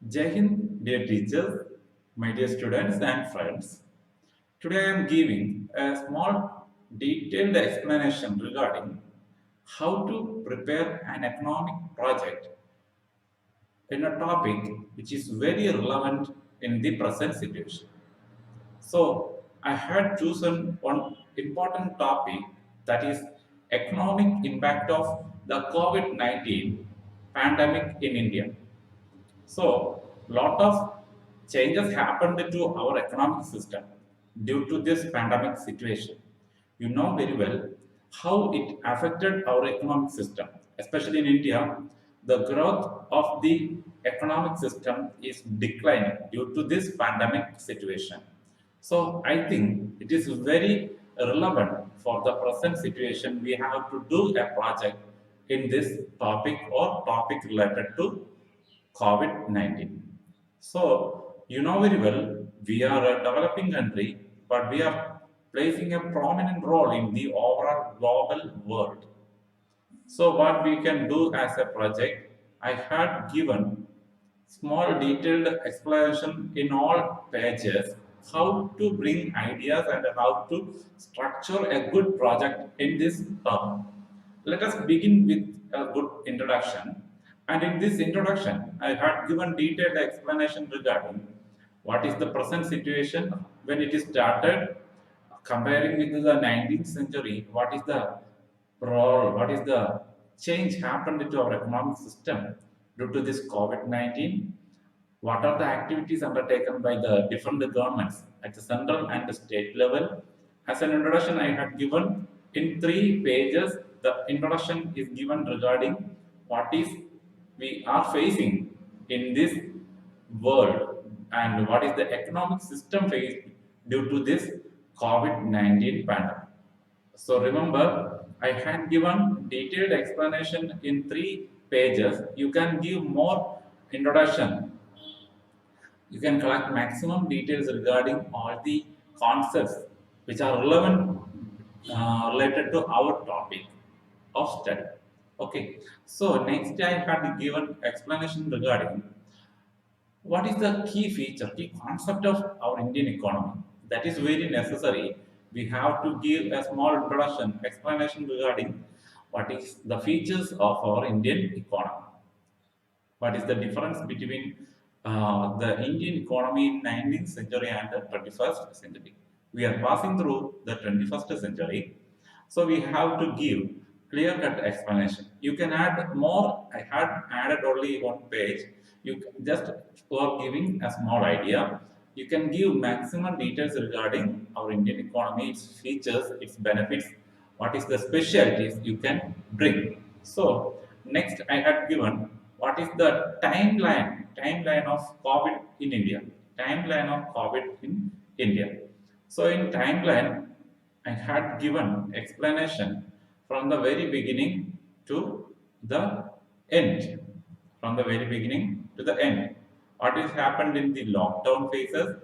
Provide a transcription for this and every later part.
Jai Hind, dear teachers, my dear students and friends. Today I am giving a small detailed explanation regarding how to prepare an economic project in a topic which is very relevant in the present situation. So I had chosen one important topic, that is economic impact of the COVID-19 pandemic in India. So, lot of changes happened to our economic system due to this pandemic situation. You know very well how it affected our economic system, especially in India. The growth of the economic system is declining due to this pandemic situation. So, I think it is very relevant for the present situation. We have to do a project in this topic or topic related to COVID-19. So, you know very well, we are a developing country, but we are placing a prominent role in the overall global world. So, what we can do as a project, I had given small detailed explanation in all pages how to bring ideas and how to structure a good project in this term. Let us begin with a good introduction. And in this introduction, I had given detailed explanation regarding what is the present situation when it is started, comparing with the 19th century, what is the role, what is the change happened to our economic system due to this COVID-19, what are the activities undertaken by the different governments at the central and the state level. As an introduction, I had given in 3 pages. The introduction is given regarding what is we are facing in this world and what is the economic system faced due to this COVID-19 pandemic. So remember, I had given detailed explanation in 3 pages. You can give more introduction. You can collect maximum details regarding all the concepts which are relevant related to our topic of study. Okay. So next I had given explanation regarding what is the key feature, key concept of our Indian economy. That is very necessary. We have to give a small introduction, explanation regarding what is the features of our Indian economy. What is the difference between the Indian economy in 19th century and the 21st century? We are passing through the 21st century, so we have to give clear-cut explanation. You can add more. I had added only one page. You just for giving a small idea. You can give maximum details regarding our Indian economy, its features, its benefits, what is the specialties you can bring. So next I had given what is the timeline of COVID in India. Timeline of COVID in India. So in timeline, I had given explanation from the very beginning to the end. From the very beginning to the end. What has happened in the lockdown phases?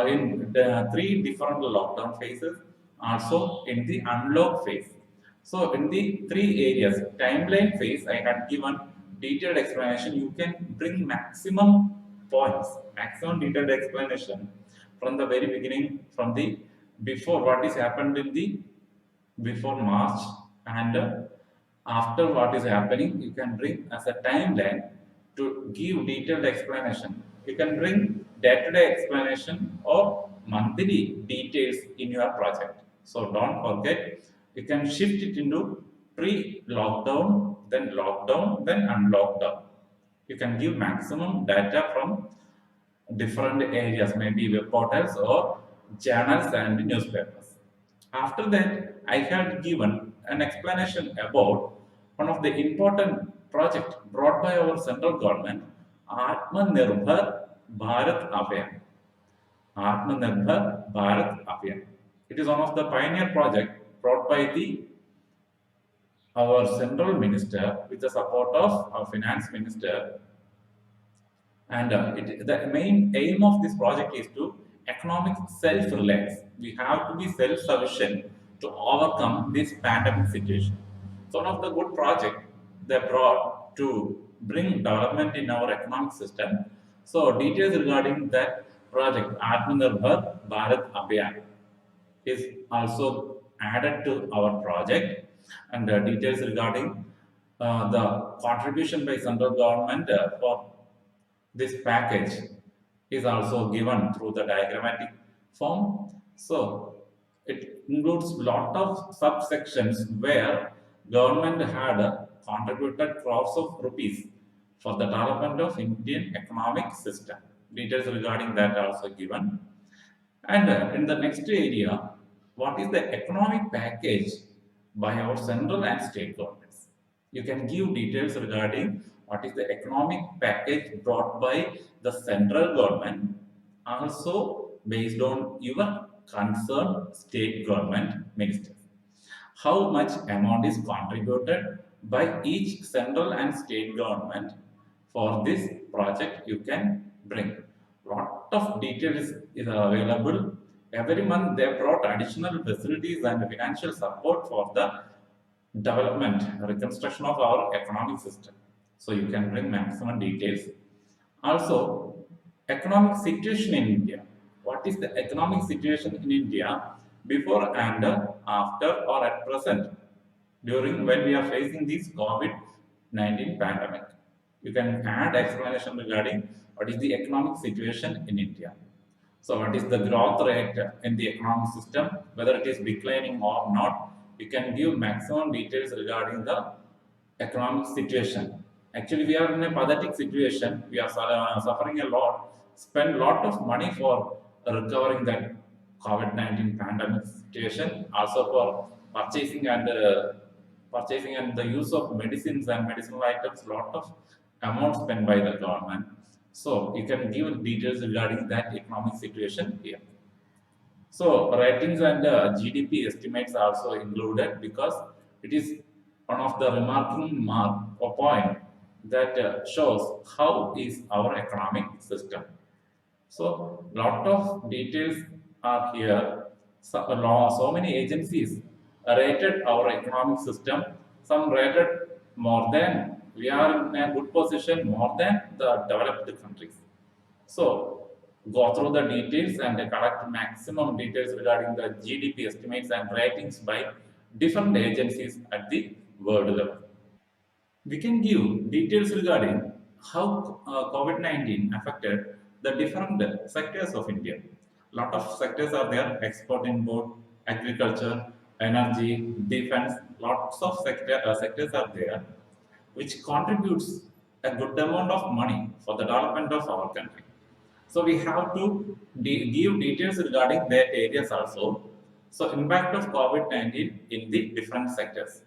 In the 3 different lockdown phases, also in the unlock phase. So in the 3 areas, timeline phase, I had given detailed explanation. You can bring maximum points, maximum detailed explanation from the very beginning, from the before what is happened in the before March and after what is happening. You can bring as a timeline to give detailed explanation. You can bring day-to-day explanation or monthly details in your project. So don't forget, you can shift it into pre-lockdown, then unlockdown. You can give maximum data from different areas, maybe web portals or journals and newspapers. After that, I had given an explanation about one of the important project brought by our central government, Atmanirbhar Bharat Abhiyan. Atmanirbhar Bharat Abhiyan. It is one of the pioneer project brought by the our central minister with the support of our finance minister. And the main aim of this project is to economic self-reliance. We have to be self-sufficient to overcome this pandemic situation. So one of the good project they brought to bring development in our economic system So details regarding that project Atmanirbhar Bharat Abhiyan is also added to our project, and details regarding the contribution by central government for this package is also given through the diagrammatic form. So it includes lot of subsections where government had contributed crores of rupees for the development of Indian economic system. Details regarding that are also given. And in the next area, what is the economic package by our central and state governments? You can give details regarding what is the economic package brought by the central government, also based on your concerned state government ministers. How much amount is contributed by each central and state government for this project you can bring. Lot of details is available. Every month they brought additional facilities and financial support for the development, reconstruction of our economic system. So you can bring maximum details. Also, economic situation in India. What is the economic situation in India before and after or at present during when we are facing this COVID-19 pandemic? You can add explanation regarding what is the economic situation in India. So what is the growth rate in the economic system, whether it is declining or not? You can give maximum details regarding the economic situation. Actually, we are in a pathetic situation. We are suffering a lot, spend a lot of money for recovering that COVID-19 pandemic situation, also for purchasing and the use of medicines and medicinal items, lot of amount spent by the government. So you can give details regarding that economic situation here. So ratings and GDP estimates are also included because it is one of the remarking mark or point that shows how is our economic system. So lot of details are here. So many agencies rated our economic system. Some rated more than we are in a good position more than the developed countries. So go through the details and collect maximum details regarding the GDP estimates and ratings by different agencies at the world level. We can give details regarding how COVID-19 affected the different sectors of India. Lot of sectors are there: export, import, agriculture, energy, defense. Lots of sectors are there, which contributes a good amount of money for the development of our country. So we have to give details regarding that areas also. So impact of COVID-19 in the different sectors.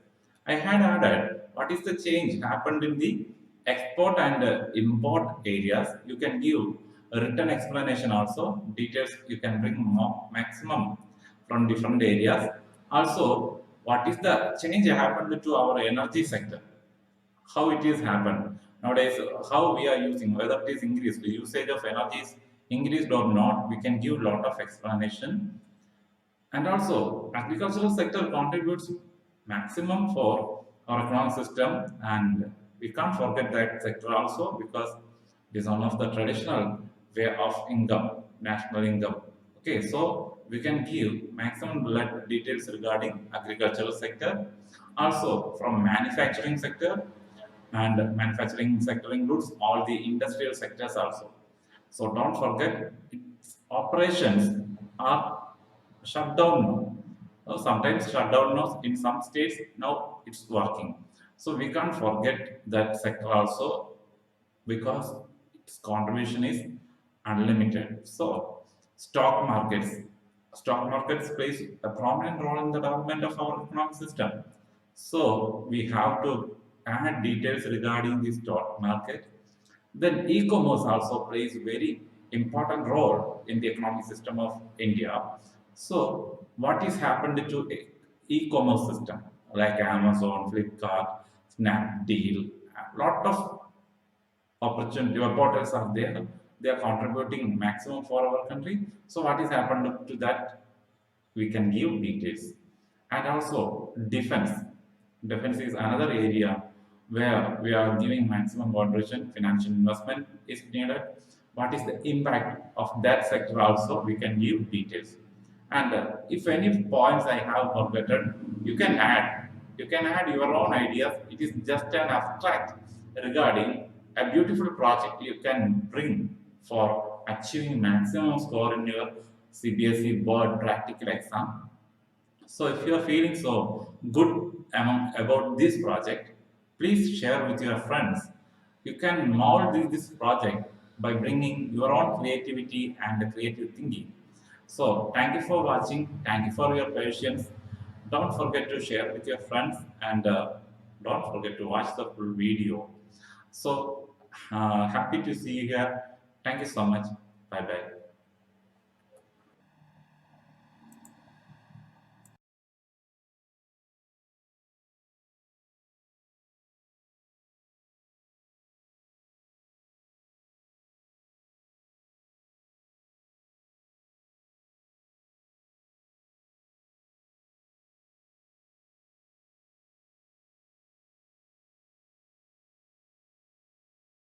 I had added what is the change happened in the export and import areas. You can give a written explanation also. Details you can bring more, maximum from different areas. Also, what is the change happened to our energy sector? How it is happened nowadays, how we are using, whether it is increased, the usage of energy is increased or not, we can give lot of explanation. And also agricultural sector contributes maximum for our economic system, and we can't forget that sector also because it is one of the traditional way of income, national income. Okay, so we can give maximum details regarding agricultural sector, also from manufacturing sector, and manufacturing sector includes all the industrial sectors also. So don't forget its operations are shut down now. Sometimes shut down now in some states, now it's working. So we can't forget that sector also because its contribution is unlimited. So stock markets plays a prominent role in the development of our economic system. So we have to add details regarding the stock market. Then e-commerce also plays very important role in the economic system of India. So what is happened to e-commerce system like Amazon, Flipkart, Snapdeal, a lot of opportunity portals are there. They are contributing maximum for our country. So what is happened to that? We can give details. And also defense. Defense is another area where we are giving maximum contribution. Financial investment is needed. what is the impact of that sector also, we can give details. And if any points I have forgotten, you can add. You can add your own ideas. It is just an abstract regarding a beautiful project you can bring for achieving maximum score in your CBSE board practical exam. So if you are feeling so good about this project, please share with your friends. You can mold this project by bringing your own creativity and creative thinking. So thank you for watching. Thank you for your patience. Don't forget to share with your friends and don't forget to watch the full video. So happy to see you here. Thank you so much. Bye bye.